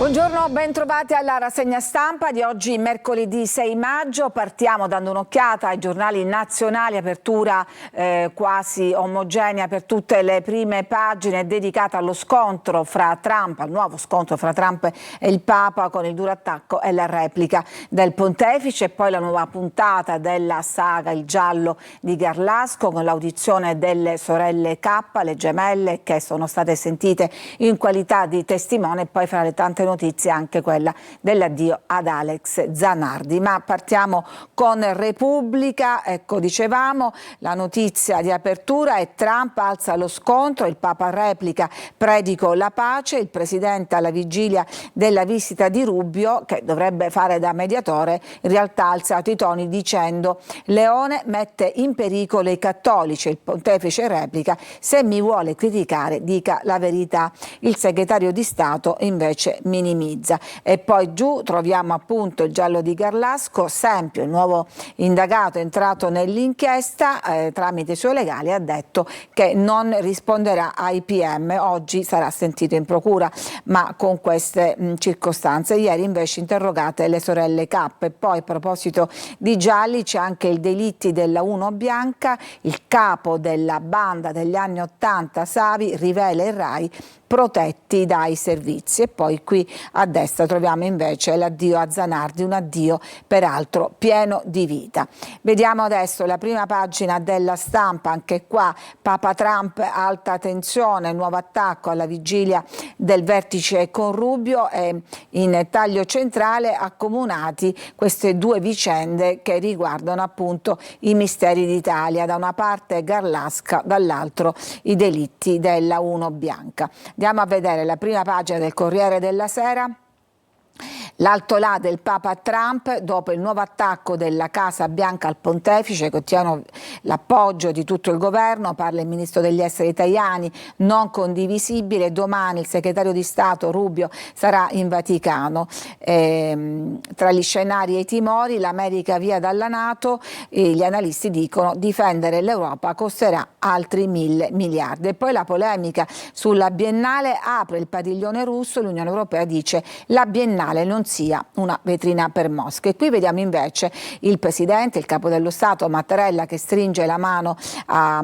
Buongiorno, ben trovati alla rassegna stampa di oggi, mercoledì 6 maggio. Partiamo dando un'occhiata ai giornali nazionali, apertura quasi omogenea per tutte le prime pagine, dedicata allo scontro fra Trump, al nuovo scontro fra Trump e il Papa, con il duro attacco e la replica del pontefice, e poi la nuova puntata della saga Il giallo di Garlasco, con l'audizione delle sorelle K, le gemelle, che sono state sentite in qualità di testimone, e poi fra le tante notizie anche quella dell'addio ad Alex Zanardi. Ma partiamo con Repubblica. Ecco, dicevamo, la notizia di apertura è: Trump alza lo scontro, il Papa replica, predico la pace. Il presidente, alla vigilia della visita di Rubio, che dovrebbe fare da mediatore, in realtà ha alzato i toni dicendo: Leone mette in pericolo i cattolici. Il pontefice replica: se mi vuole criticare dica la verità. Il segretario di Stato invece minimizza. E poi giù troviamo appunto il giallo di Garlasco. Sempio, il nuovo indagato entrato nell'inchiesta, tramite i suoi legali ha detto che non risponderà ai PM. Oggi sarà sentito in procura, ma con queste circostanze. Ieri invece interrogate le sorelle K. E poi, a proposito di gialli, c'è anche il Delitti della Uno Bianca. Il capo della banda degli anni '80, Savi, rivela il Rai protetti dai servizi. E poi qui a destra troviamo invece l'addio a Zanardi, un addio peraltro pieno di vita. Vediamo adesso la prima pagina della Stampa. Anche qua Papa Trump, alta tensione, nuovo attacco alla vigilia del vertice con Rubio, e in taglio centrale accomunati queste due vicende che riguardano appunto i misteri d'Italia, da una parte Garlasca, dall'altro i delitti della Uno Bianca. Andiamo a vedere la prima pagina del Corriere della Sera. L'alto là del Papa Trump, dopo il nuovo attacco della Casa Bianca al pontefice, che ottiene l'appoggio di tutto il governo, parla il ministro degli esteri italiani, non condivisibile. Domani il segretario di Stato Rubio sarà in Vaticano. Tra gli scenari e i timori, l'America via dalla NATO, gli analisti dicono: difendere l'Europa costerà altri 1.000 miliardi. E poi la polemica sulla Biennale, apre il padiglione russo, l'Unione Europea dice la Biennale non sia una vetrina per mosche. E qui vediamo invece il presidente, il capo dello Stato Mattarella, che stringe la mano a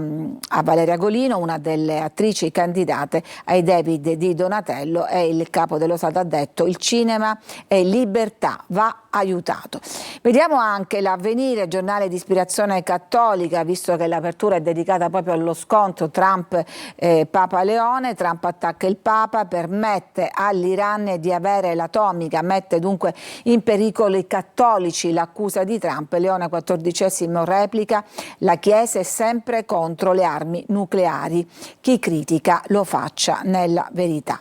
Valeria Golino, una delle attrici candidate ai David di Donatello, e il capo dello Stato ha detto: il cinema è libertà, va aiutato. Vediamo anche l'Avvenire, giornale di ispirazione cattolica, visto che l'apertura è dedicata proprio allo scontro Trump-Papa Leone. Trump attacca il Papa, permette all'Iran di avere l'atomica, mette dunque in pericolo i cattolici, l'accusa di Trump. Leone XIV replica: la Chiesa è sempre contro le armi nucleari, chi critica lo faccia nella verità.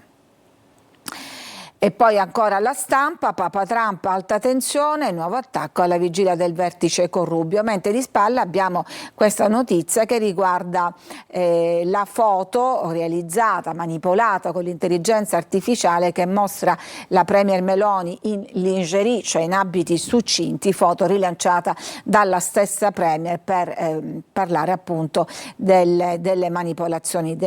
E poi ancora la Stampa, Papa Trump, alta tensione, nuovo attacco alla vigilia del vertice con Rubio. Mentre di spalla abbiamo questa notizia che riguarda la foto realizzata, manipolata con l'intelligenza artificiale, che mostra la Premier Meloni in lingerie, cioè in abiti succinti, foto rilanciata dalla stessa Premier per parlare appunto delle manipolazioni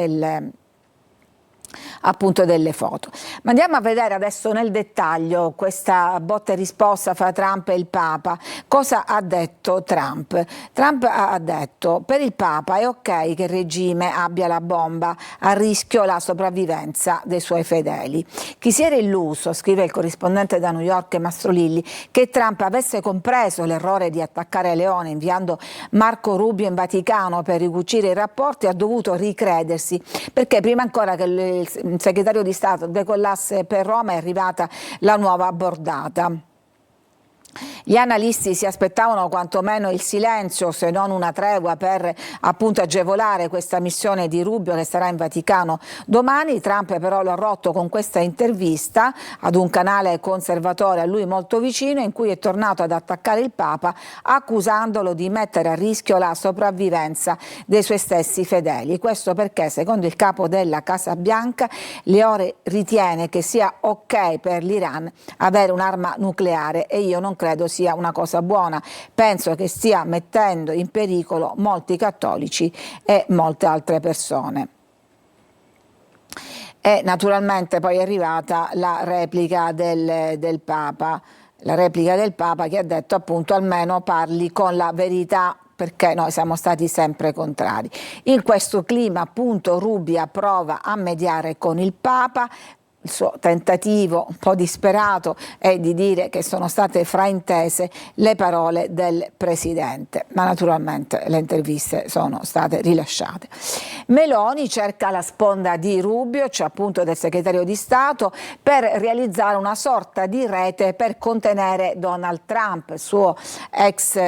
appunto delle foto. Ma andiamo a vedere adesso nel dettaglio questa botta e risposta fra Trump e il Papa. Cosa ha detto Trump? Trump ha detto: per il Papa è ok che il regime abbia la bomba, a rischio la sopravvivenza dei suoi fedeli. Chi si era illuso, scrive il corrispondente da New York Mastrolilli, che Trump avesse compreso l'errore di attaccare Leone inviando Marco Rubio in Vaticano per ricucire i rapporti, ha dovuto ricredersi, perché prima ancora che il segretario di Stato decollasse per Roma è arrivata la nuova bordata. Gli analisti si aspettavano quantomeno il silenzio, se non una tregua, per appunto agevolare questa missione di Rubio, che sarà in Vaticano domani. Trump però lo ha rotto con questa intervista ad un canale conservatore a lui molto vicino, in cui è tornato ad attaccare il Papa, accusandolo di mettere a rischio la sopravvivenza dei suoi stessi fedeli. Questo perché, secondo il capo della Casa Bianca, Leone ritiene che sia ok per l'Iran avere un'arma nucleare, e io non credo sia una cosa buona. Penso che stia mettendo in pericolo molti cattolici e molte altre persone. E naturalmente poi è arrivata la replica del Papa. La replica del Papa che ha detto appunto almeno parli con la verità, perché noi siamo stati sempre contrari. In questo clima appunto Rubbia prova a mediare con il Papa. Il suo tentativo un po' disperato è di dire che sono state fraintese le parole del Presidente, ma naturalmente le interviste sono state rilasciate. Meloni cerca la sponda di Rubio, cioè appunto del segretario di Stato, per realizzare una sorta di rete per contenere Donald Trump, il suo ex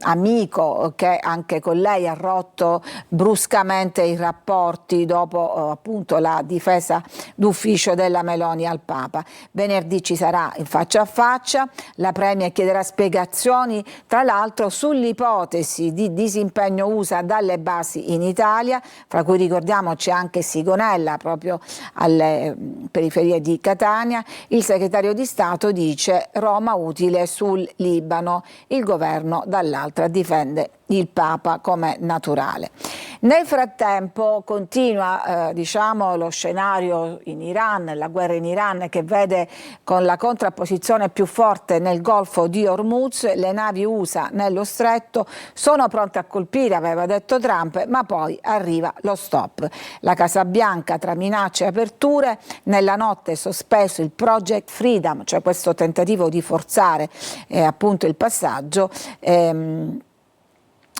amico, che anche con lei ha rotto bruscamente i rapporti dopo appunto la difesa d'ufficio della Meloni al Papa. Venerdì ci sarà il faccia a faccia, la Premier chiederà spiegazioni tra l'altro sull'ipotesi di disimpegno USA dalle basi in Italia, fra cui ricordiamoci anche Sigonella proprio alle periferie di Catania. Il segretario di Stato dice Roma utile sul Libano, il governo dall'altra difende il Papa come naturale. Nel frattempo continua diciamo, lo scenario in Iran, la guerra in Iran che vede con la contrapposizione più forte nel Golfo di Hormuz, le navi USA nello stretto sono pronte a colpire, aveva detto Trump, ma poi arriva lo stop. La Casa Bianca tra minacce e aperture, nella notte sospeso il Project Freedom, cioè questo tentativo di forzare appunto il passaggio.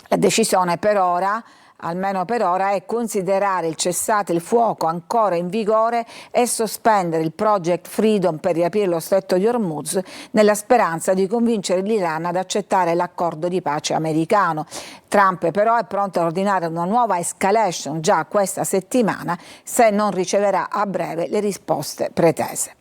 La decisione per ora, almeno per ora, è considerare il cessate il fuoco ancora in vigore e sospendere il Project Freedom per riaprire lo stretto di Hormuz nella speranza di convincere l'Iran ad accettare l'accordo di pace americano. Trump però è pronto a ordinare una nuova escalation già questa settimana se non riceverà a breve le risposte pretese.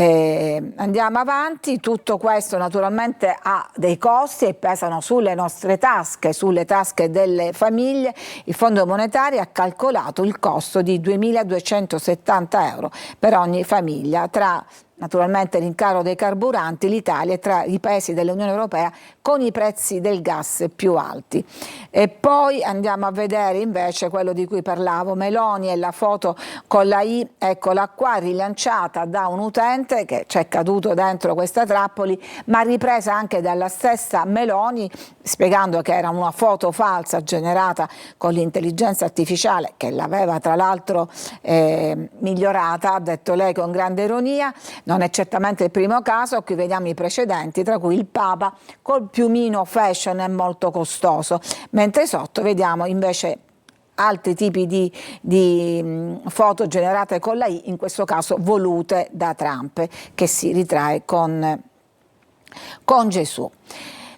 Andiamo avanti, tutto questo naturalmente ha dei costi e pesano sulle nostre tasche, sulle tasche delle famiglie. Il Fondo Monetario ha calcolato il costo di 2.270 euro per ogni famiglia, tra naturalmente l'incaro dei carburanti. L'Italia è tra i paesi dell'Unione Europea con i prezzi del gas più alti. E poi andiamo a vedere invece quello di cui parlavo, Meloni e la foto con la I, eccola qua, rilanciata da un utente che c'è caduto dentro questa trappoli, ma ripresa anche dalla stessa Meloni, spiegando che era una foto falsa generata con l'intelligenza artificiale, che l'aveva tra l'altro migliorata, ha detto lei con grande ironia. Non è certamente il primo caso, qui vediamo i precedenti, tra cui il Papa col piumino fashion e molto costoso, mentre sotto vediamo invece altri tipi di foto generate con la I, in questo caso volute da Trump, che si ritrae con Gesù.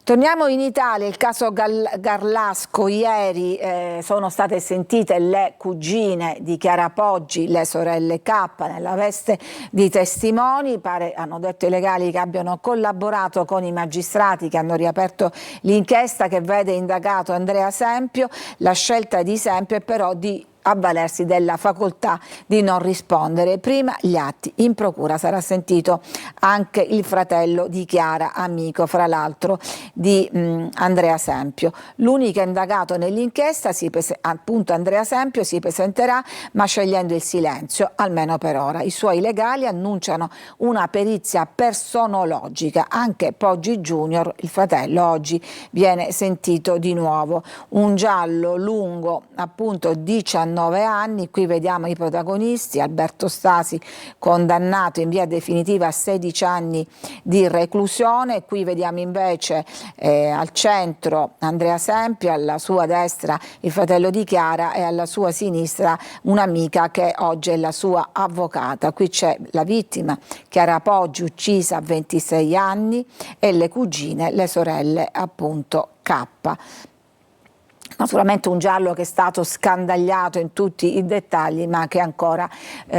Torniamo in Italia, il caso Garlasco. Ieri sono state sentite le cugine di Chiara Poggi, le sorelle K, nella veste di testimoni. Pare, hanno detto i legali, che abbiano collaborato con i magistrati che hanno riaperto l'inchiesta che vede indagato Andrea Sempio. La scelta di Sempio è però di avvalersi della facoltà di non rispondere. Prima gli atti in procura, sarà sentito anche il fratello di Chiara, amico fra l'altro di Andrea Sempio. L'unico indagato nell'inchiesta, appunto Andrea Sempio, si presenterà ma scegliendo il silenzio, almeno per ora. I suoi legali annunciano una perizia personologica. Anche Poggi Junior, il fratello, oggi viene sentito di nuovo. Un giallo lungo appunto 19 anni, qui vediamo i protagonisti: Alberto Stasi, condannato in via definitiva a 16 anni di reclusione, qui vediamo invece al centro Andrea Sempio, alla sua destra il fratello di Chiara e alla sua sinistra un'amica che oggi è la sua avvocata. Qui c'è la vittima, Chiara Poggi, uccisa a 26 anni, e le cugine, le sorelle appunto K. Naturalmente un giallo che è stato scandagliato in tutti i dettagli, ma che ancora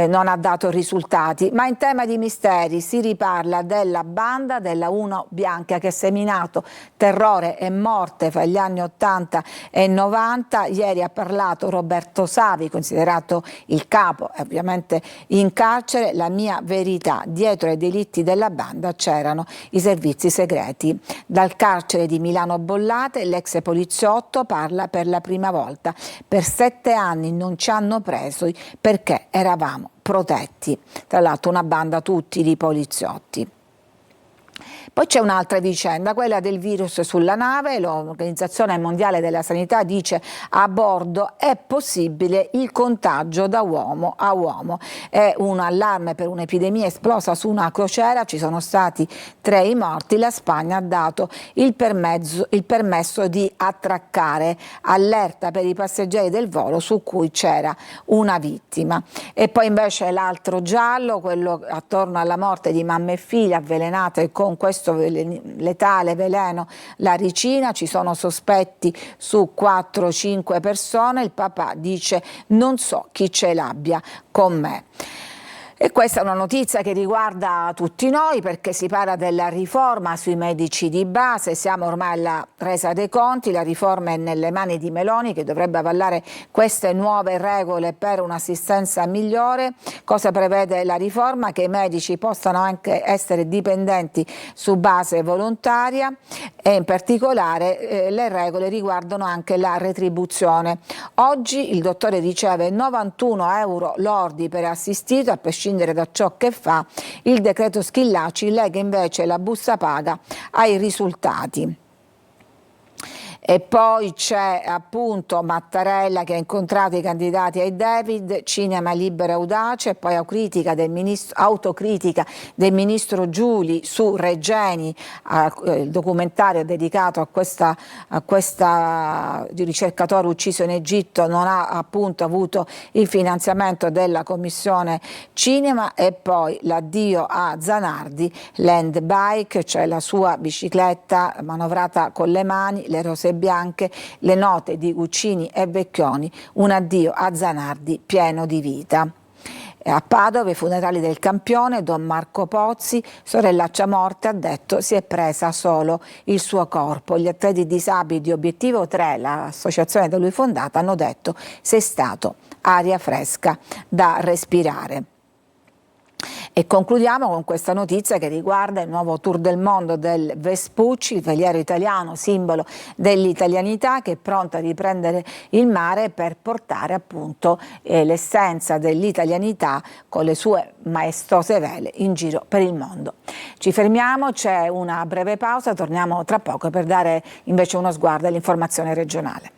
non ha dato risultati. Ma in tema di misteri si riparla della banda della Uno Bianca, che ha seminato terrore e morte fra gli anni 80 e 90. Ieri ha parlato Roberto Savi, considerato il capo, ovviamente in carcere. La mia verità: dietro ai delitti della banda c'erano i servizi segreti. Dal carcere di Milano Bollate l'ex poliziotto parla per la prima volta. Per 7 anni non ci hanno preso perché eravamo protetti, tra l'altro una banda tutti di poliziotti. Poi c'è un'altra vicenda, quella del virus sulla nave. L'Organizzazione Mondiale della Sanità dice a bordo è possibile il contagio da uomo a uomo. È un allarme per un'epidemia esplosa su una crociera, ci sono stati 3 morti, la Spagna ha dato il permesso di attraccare, allerta per i passeggeri del volo su cui c'era una vittima. E poi invece l'altro giallo, quello attorno alla morte di mamma e figlia avvelenate con questo letale veleno laricina. Ci sono sospetti su 4-5 persone, il papà dice non so chi ce l'abbia con me. E questa è una notizia che riguarda tutti noi, perché si parla della riforma sui medici di base. Siamo ormai alla resa dei conti, la riforma è nelle mani di Meloni, che dovrebbe avallare queste nuove regole per un'assistenza migliore. Cosa prevede la riforma? Che i medici possano anche essere dipendenti su base volontaria, e in particolare le regole riguardano anche la retribuzione. Oggi il dottore riceve 91 euro lordi per assistito, a prescindere da ciò che fa. Il decreto Schillaci lega invece la busta paga ai risultati. E poi c'è appunto Mattarella che ha incontrato i candidati ai David, cinema libero e audace, e poi autocritica del ministro Giuli su Regeni, il documentario dedicato a questa di ricercatore ucciso in Egitto non ha appunto avuto il finanziamento della Commissione Cinema. E poi l'addio a Zanardi, land bike, cioè la sua bicicletta manovrata con le mani, le rose bianche, le note di Guccini e Vecchioni, un addio a Zanardi pieno di vita. A Padova i funerali del campione, Don Marco Pozzi, sorellaccia morte, ha detto si è presa solo il suo corpo. Gli atleti disabili di Obiettivo 3, l'associazione da lui fondata, hanno detto sei stato aria fresca da respirare. E concludiamo con questa notizia che riguarda il nuovo tour del mondo del Vespucci, il veliero italiano, simbolo dell'italianità, che è pronto a riprendere il mare per portare appunto l'essenza dell'italianità con le sue maestose vele in giro per il mondo. Ci fermiamo, c'è una breve pausa, torniamo tra poco per dare invece uno sguardo all'informazione regionale.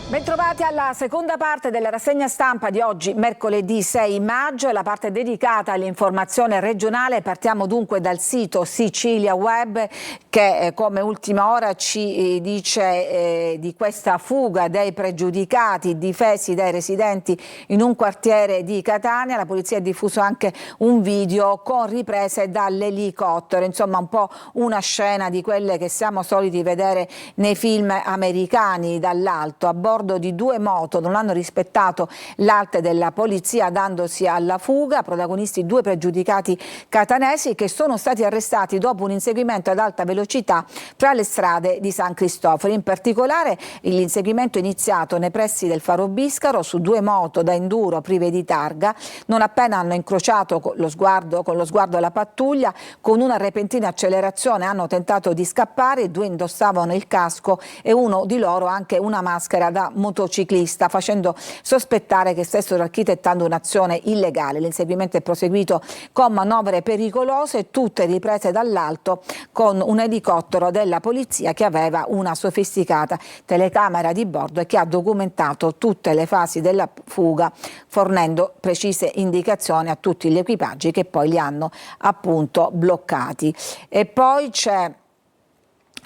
Bentrovati alla seconda parte della rassegna stampa di oggi, mercoledì 6 maggio, la parte dedicata all'informazione regionale. Partiamo dunque dal sito Sicilia Web, che come ultima ora ci dice di questa fuga dei pregiudicati difesi dai residenti in un quartiere di Catania. La polizia ha diffuso anche un video con riprese dall'elicottero, insomma un po' una scena di quelle che siamo soliti vedere nei film americani dall'alto. A bordo di 2 moto non hanno rispettato l'arte della polizia, dandosi alla fuga. Protagonisti 2 pregiudicati catanesi che sono stati arrestati dopo un inseguimento ad alta velocità tra le strade di San Cristoforo. In particolare l'inseguimento è iniziato nei pressi del Faro Biscaro su 2 moto da enduro prive di targa. Non appena hanno incrociato con lo sguardo la pattuglia, con una repentina accelerazione hanno tentato di scappare. I 2 indossavano il casco e uno di loro anche una maschera da motociclista, facendo sospettare che stessero architettando un'azione illegale. L'inseguimento è proseguito con manovre pericolose, tutte riprese dall'alto con un elicottero della polizia che aveva una sofisticata telecamera di bordo e che ha documentato tutte le fasi della fuga, fornendo precise indicazioni a tutti gli equipaggi che poi li hanno appunto bloccati. E poi c'è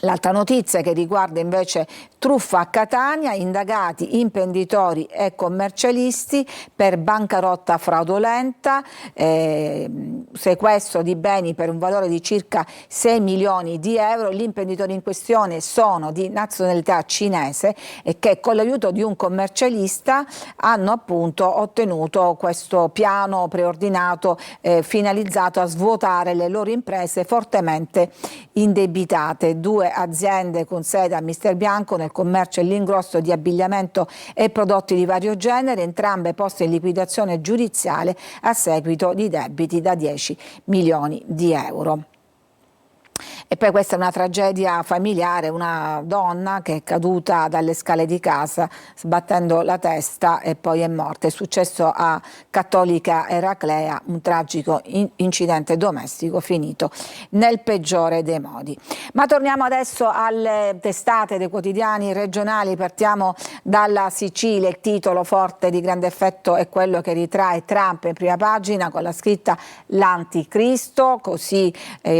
l'altra notizia che riguarda invece truffa a Catania, indagati imprenditori e commercialisti per bancarotta fraudolenta, sequestro di beni per un valore di circa 6 milioni di euro. Gli imprenditori in questione sono di nazionalità cinese e che con l'aiuto di un commercialista hanno appunto ottenuto questo piano preordinato finalizzato a svuotare le loro imprese fortemente indebitate. 2 aziende con sede a Misterbianco nel commercio e l'ingrosso di abbigliamento e prodotti di vario genere, entrambe poste in liquidazione giudiziale a seguito di debiti da 10 milioni di euro. E poi questa è una tragedia familiare, una donna che è caduta dalle scale di casa sbattendo la testa e poi è morta. È successo a Cattolica Eraclea, un tragico incidente domestico finito nel peggiore dei modi. Ma torniamo adesso alle testate dei quotidiani regionali, partiamo dalla Sicilia. Il titolo forte di grande effetto è quello che ritrae Trump in prima pagina con la scritta "L'anticristo", così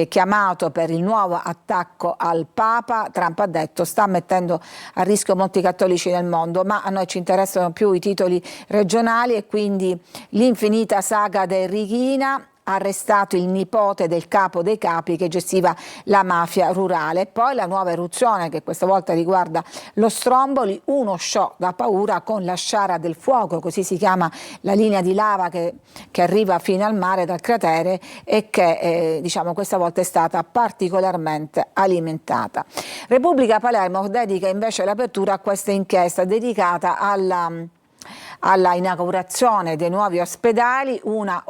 chiamato per il nuovo attacco al Papa. Trump ha detto sta mettendo a rischio molti cattolici nel mondo, ma a noi ci interessano più i titoli regionali e quindi l'infinita saga del Righina, arrestato il nipote del capo dei capi che gestiva la mafia rurale. Poi la nuova eruzione che questa volta riguarda lo Stromboli, uno show da paura con la sciara del fuoco, così si chiama la linea di lava che arriva fino al mare dal cratere e che diciamo questa volta è stata particolarmente alimentata. Repubblica Palermo dedica invece l'apertura a questa inchiesta dedicata alla inaugurazione dei nuovi ospedali, una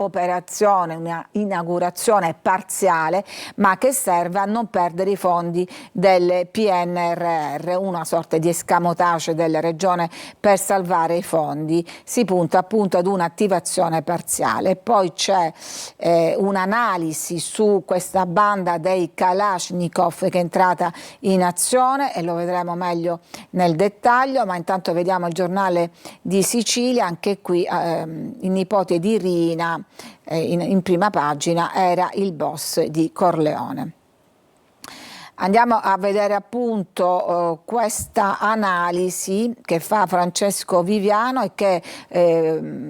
inaugurazione parziale ma che serve a non perdere i fondi del PNRR, una sorta di escamotage della regione per salvare i fondi. Si punta appunto ad un'attivazione parziale. Poi c'è un'analisi su questa banda dei Kalashnikov che è entrata in azione e lo vedremo meglio nel dettaglio, ma intanto vediamo il giornale di Sicilia. Anche qui il nipote di Rina in prima pagina era il boss di Corleone. Andiamo a vedere appunto questa analisi che fa Francesco Viviano e che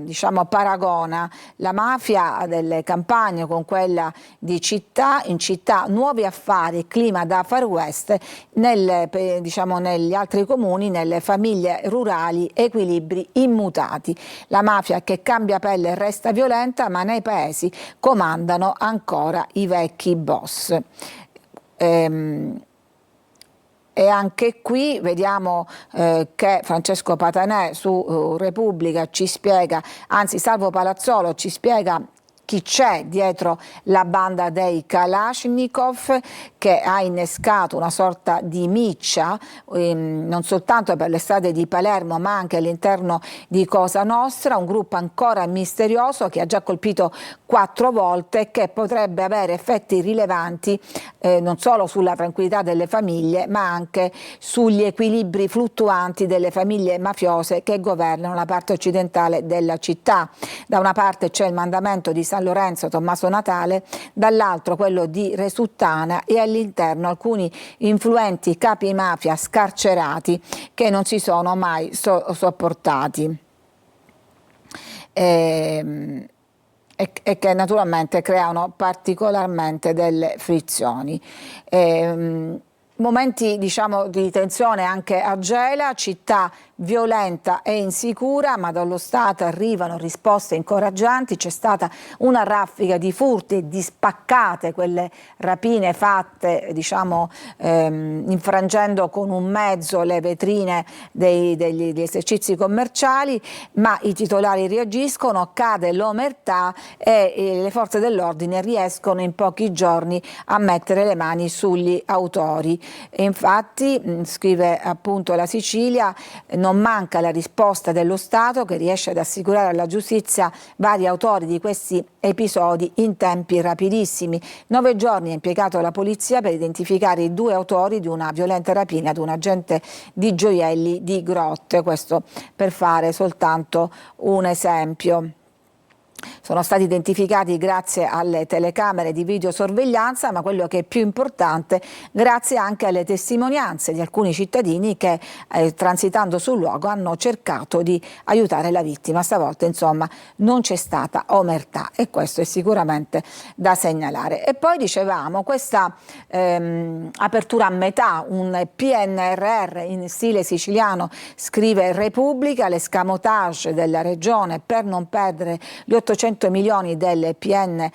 diciamo paragona la mafia delle campagne con quella di città. In città nuovi affari, clima da Far West, diciamo negli altri comuni, nelle famiglie rurali, equilibri immutati. La mafia che cambia pelle e resta violenta, ma nei paesi comandano ancora i vecchi boss. E anche qui vediamo che Francesco Patanè su Repubblica ci spiega, anzi Salvo Palazzolo ci spiega chi c'è dietro la banda dei Kalashnikov, che ha innescato una sorta di miccia non soltanto per le strade di Palermo ma anche all'interno di Cosa Nostra, un gruppo ancora misterioso che ha già colpito 4 volte e che potrebbe avere effetti rilevanti non solo sulla tranquillità delle famiglie ma anche sugli equilibri fluttuanti delle famiglie mafiose che governano la parte occidentale della città. Da una parte c'è il mandamento di San Lorenzo Tommaso Natale, dall'altro quello di Resuttana e all'interno alcuni influenti capi mafia scarcerati che non si sono mai sopportati e che naturalmente creano particolarmente delle frizioni. Momenti diciamo di tensione anche a Gela, città violenta e insicura, ma dallo Stato arrivano risposte incoraggianti. C'è stata una raffica di furti e di spaccate, quelle rapine fatte diciamo infrangendo con un mezzo le vetrine degli esercizi commerciali, ma i titolari reagiscono, cade l'omertà e le forze dell'ordine riescono in pochi giorni a mettere le mani sugli autori. E infatti, scrive appunto la Sicilia, non manca la risposta dello Stato che riesce ad assicurare alla giustizia vari autori di questi episodi in tempi rapidissimi. 9 giorni ha impiegato la polizia per identificare i 2 autori di una violenta rapina ad un agente di gioielli di Grotte, questo per fare soltanto un esempio. Sono stati identificati grazie alle telecamere di videosorveglianza, ma quello che è più importante, grazie anche alle testimonianze di alcuni cittadini che transitando sul luogo hanno cercato di aiutare la vittima. Stavolta insomma non c'è stata omertà e questo è sicuramente da segnalare. E poi dicevamo questa apertura a metà, un PNRR in stile siciliano, scrive Repubblica, l'escamotage della regione per non perdere gli 8 800 milioni del PNRR.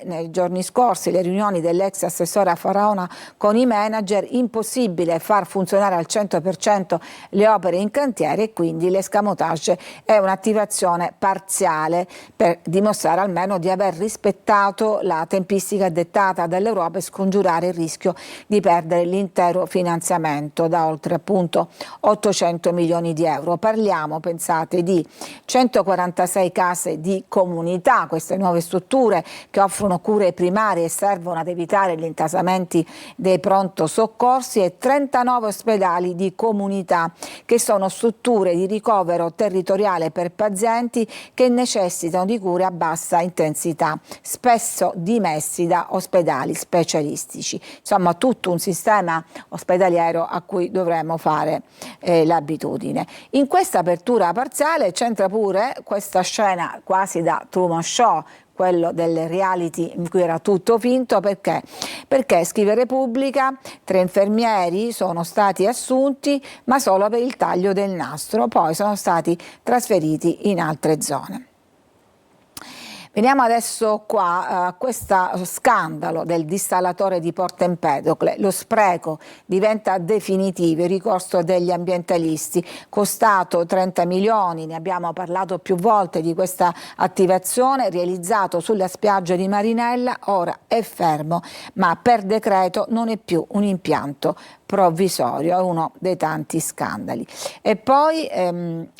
Nei giorni scorsi le riunioni dell'ex assessore Faraona con i manager, impossibile far funzionare al 100% le opere in cantiere e quindi l'escamotage è un'attivazione parziale per dimostrare almeno di aver rispettato la tempistica dettata dall'Europa e scongiurare il rischio di perdere l'intero finanziamento da oltre appunto 800 milioni di euro. Parliamo, pensate, di 146 case di comunità, queste nuove strutture che offrono cure primarie e servono ad evitare gli intasamenti dei pronto soccorsi, e 39 ospedali di comunità che sono strutture di ricovero territoriale per pazienti che necessitano di cure a bassa intensità, spesso dimessi da ospedali specialistici. Insomma, tutto un sistema ospedaliero a cui dovremmo fare l'abitudine. In questa apertura parziale c'entra pure questa scena quasi da Truman Show, quello del reality in cui era tutto finto. Perché scrive Repubblica, 3 infermieri sono stati assunti ma solo per il taglio del nastro, poi sono stati trasferiti in altre zone. Veniamo adesso qua a questo scandalo del dissalatore di Porto Empedocle. Lo spreco diventa definitivo, il ricorso degli ambientalisti, costato 30 milioni, ne abbiamo parlato più volte di questa attivazione, realizzato sulla spiaggia di Marinella, ora è fermo, ma per decreto non è più un impianto provvisorio, è uno dei tanti scandali. E poi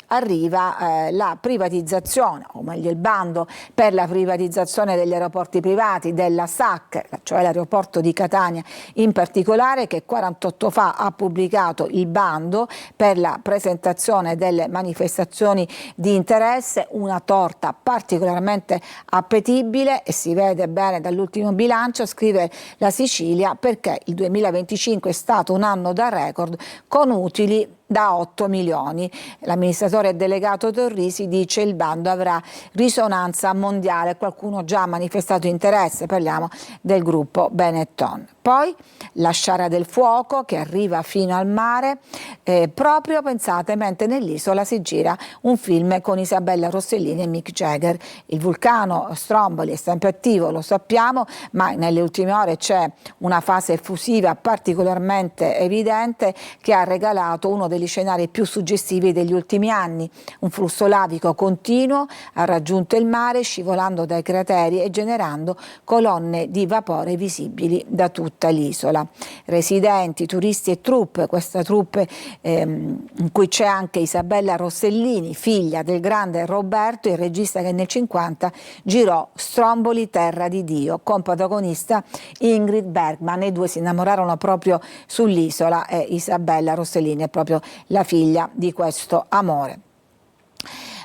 arriva la privatizzazione, o meglio il bando per la privatizzazione degli aeroporti privati, della SAC, cioè l'aeroporto di Catania in particolare, che 48 fa ha pubblicato il bando per la presentazione delle manifestazioni di interesse, una torta particolarmente appetibile, e si vede bene dall'ultimo bilancio, scrive La Sicilia, perché il 2025 è stato un anno da record con utili da 8 milioni. L'amministratore delegato Torrisi dice il bando avrà risonanza mondiale, qualcuno già ha manifestato interesse, parliamo del gruppo Benetton. Poi la sciara del fuoco che arriva fino al mare, proprio pensate mentre nell'isola si gira un film con Isabella Rossellini e Mick Jagger. Il vulcano Stromboli è sempre attivo, lo sappiamo, ma nelle ultime ore c'è una fase effusiva particolarmente evidente che ha regalato uno degli scenari più suggestivi degli ultimi anni. Un flusso lavico continuo ha raggiunto il mare, scivolando dai crateri e generando colonne di vapore visibili da tutta l'isola. Residenti, turisti e troupe, questa troupe in cui c'è anche Isabella Rossellini, figlia del grande Roberto, il regista che nel 50 girò Stromboli, terra di Dio, con protagonista Ingrid Bergman. I due si innamorarono proprio sull'isola e Isabella Rossellini è proprio la figlia di questo amore.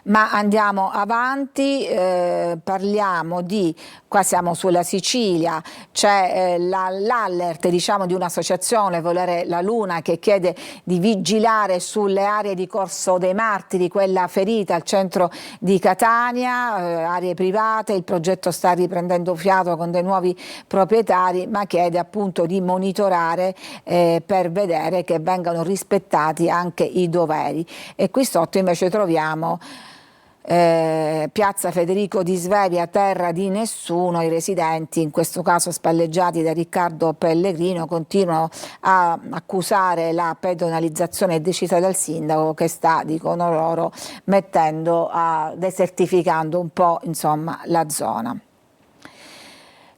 Ma andiamo avanti, parliamo di, qua siamo sulla Sicilia, c'è l'allert diciamo di un'associazione, Volere la Luna, che chiede di vigilare sulle aree di Corso dei Martiri, quella ferita al centro di Catania, aree private. Il progetto sta riprendendo fiato con dei nuovi proprietari, ma chiede appunto di monitorare per vedere che vengano rispettati anche i doveri. E qui sotto invece troviamo Piazza Federico di Svevia, terra di nessuno. I residenti, in questo caso spalleggiati da Riccardo Pellegrino, continuano a accusare la pedonalizzazione decisa dal sindaco, che sta, dicono loro, desertificando un po' insomma la zona.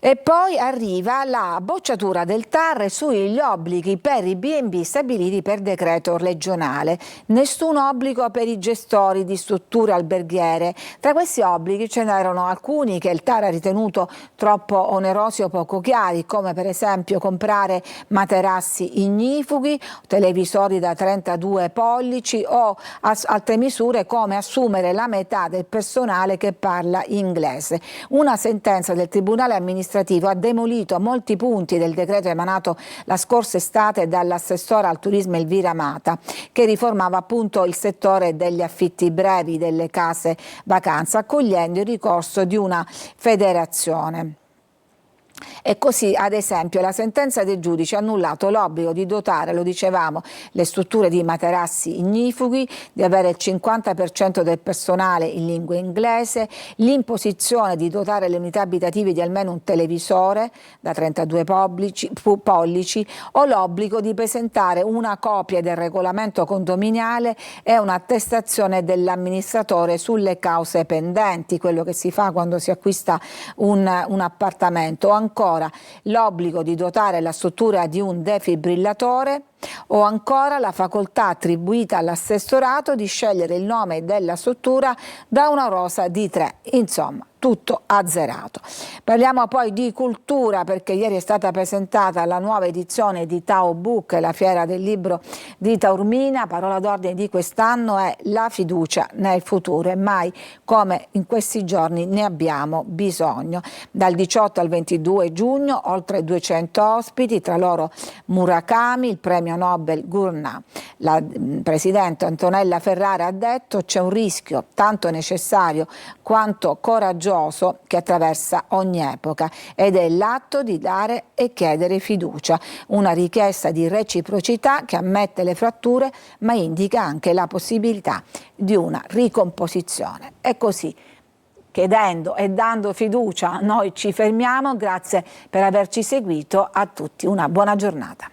E poi arriva la bocciatura del TAR sugli obblighi per i B&B stabiliti per decreto regionale. Nessun obbligo per i gestori di strutture alberghiere. Tra questi obblighi ce n'erano alcuni che il TAR ha ritenuto troppo onerosi o poco chiari, come per esempio comprare materassi ignifughi, televisori da 32 pollici o altre misure come assumere la metà del personale che parla inglese. Una sentenza del Tribunale amministrativo ha demolito molti punti del decreto emanato la scorsa estate dall'assessora al turismo Elvira Mata, che riformava appunto il settore degli affitti brevi delle case vacanza, accogliendo il ricorso di una federazione. E così, ad esempio, la sentenza del giudice ha annullato l'obbligo di dotare, lo dicevamo, le strutture di materassi ignifughi, di avere il 50% del personale in lingua inglese, l'imposizione di dotare le unità abitative di almeno un televisore da 32 pollici o l'obbligo di presentare una copia del regolamento condominiale e un'attestazione dell'amministratore sulle cause pendenti, quello che si fa quando si acquista un appartamento, o ancora l'obbligo di dotare la struttura di un defibrillatore, o ancora la facoltà attribuita all'assessorato di scegliere il nome della struttura da una rosa di 3, insomma tutto azzerato. Parliamo poi di cultura, perché ieri è stata presentata la nuova edizione di Tao Book, la fiera del libro di Taormina. Parola d'ordine di quest'anno è la fiducia nel futuro, e mai come in questi giorni ne abbiamo bisogno. Dal 18 al 22 giugno oltre 200 ospiti, tra loro Murakami, il premio Nobel Gurnah. La presidente Antonella Ferrara ha detto: c'è un rischio tanto necessario quanto coraggioso che attraversa ogni epoca, ed è l'atto di dare e chiedere fiducia, una richiesta di reciprocità che ammette le fratture ma indica anche la possibilità di una ricomposizione. E così, chiedendo e dando fiducia, noi ci fermiamo. Grazie per averci seguito, a tutti una buona giornata.